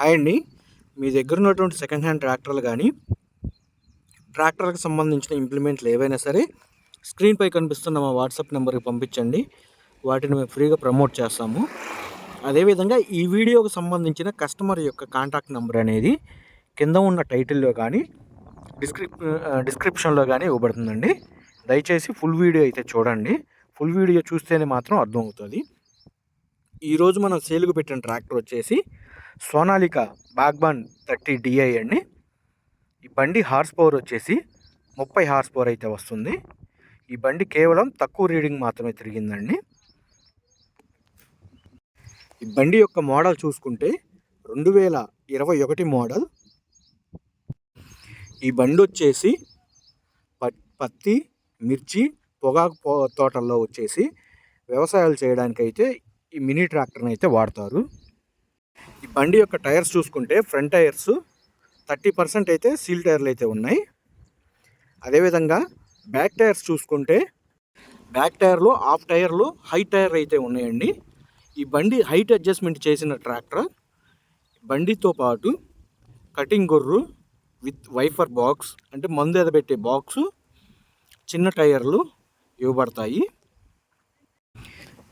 Hi అండి. మీ దగ్గర ఉన్నటువంటి సెకండ్ హ్యాండ్ ట్రాక్టర్లు కానీ ట్రాక్టర్కి సంబంధించిన ఇంప్లిమెంట్లు ఏవైనా సరే స్క్రీన్పై కనిపిస్తున్న మా వాట్సాప్ నెంబర్కి పంపించండి. వాటిని మేము ఫ్రీగా ప్రమోట్ చేస్తాము. అదేవిధంగా ఈ వీడియోకి సంబంధించిన కస్టమర్ యొక్క కాంటాక్ట్ నెంబర్ అనేది కింద ఉన్న టైటిల్లో కానీ డిస్క్రిప్షన్లో కానీ ఇవ్వబడుతుందండి. దయచేసి ఫుల్ వీడియో అయితే చూడండి. ఫుల్ వీడియో చూస్తేనే మాత్రం అర్థమవుతుంది. ఈరోజు మనం సేలుకు పెట్టిన ట్రాక్టర్ వచ్చేసి సోనాలిక బాగ్బాన్ 30 DI అండి. ఈ బండి హార్స్ పవర్ వచ్చేసి 30 హార్స్ పవర్ అయితే వస్తుంది. ఈ బండి కేవలం తక్కువ రీడింగ్ మాత్రమే తిరిగిందండి. ఈ బండి యొక్క మోడల్ చూసుకుంటే 2021 మోడల్. ఈ బండి వచ్చేసి పత్తి, మిర్చి, పొగాకు తోటల్లో వచ్చేసి వ్యవసాయాలు చేయడానికైతే ఈ మినీ ట్రాక్టర్ని అయితే వాడతారు. ఈ బండి యొక్క టైర్స్ చూసుకుంటే ఫ్రంట్ టైర్స్ 30% అయితే సీల్ టైర్లు అయితే ఉన్నాయి. అదేవిధంగా బ్యాక్ టైర్స్ చూసుకుంటే బ్యాక్ టైర్లో హాఫ్ టైర్లు హై టైర్ అయితే ఉన్నాయండి. ఈ బండి హైట్ అడ్జస్ట్మెంట్ చేసిన ట్రాక్టర్. బండితో పాటు కటింగ్ గొర్రు విత్ వైఫర్ బాక్స్ అంటే మందు ఎదబెట్టే బాక్సు, చిన్న టైర్లు ఇవ్వబడతాయి.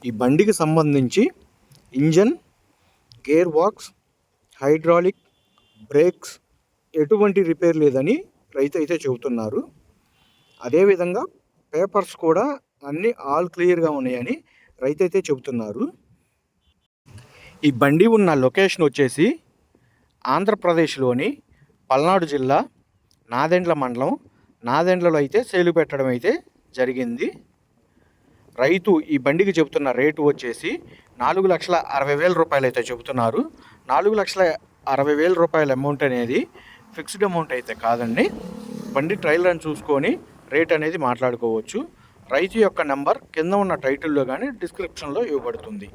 ఈ బండికి సంబంధించి engine, gear box, hydraulic, brakes ఎటువంటి రిపేర్ లేదని రైతు అయితే చెబుతున్నారు. అదేవిధంగా పేపర్స్ కూడా అన్నీ ఆల్ క్లియర్గా ఉన్నాయని రైతు అయితే చెబుతున్నారు. ఈ బండి ఉన్న లొకేషన్ వచ్చేసి ఆంధ్రప్రదేశ్లోని పల్నాడు జిల్లా నాదెండ్ల మండలం. నాదెండ్లలో అయితే సేలు పెట్టడం అయితే జరిగింది. రైతు ఈ బండికి చెబుతున్న రేటు వచ్చేసి 4,60,000 రూపాయలు అయితే చెబుతున్నారు. 4,60,000 రూపాయల అమౌంట్ అనేది ఫిక్స్డ్ అమౌంట్ అయితే కాదండి. బండి ట్రయల్ రన్ చూసుకొని రేట్ అనేది మాట్లాడుకోవచ్చు. రైతు యొక్క నెంబర్ కింద ఉన్న టైటిల్లో కానీ డిస్క్రిప్షన్లో ఇవ్వబడుతుంది.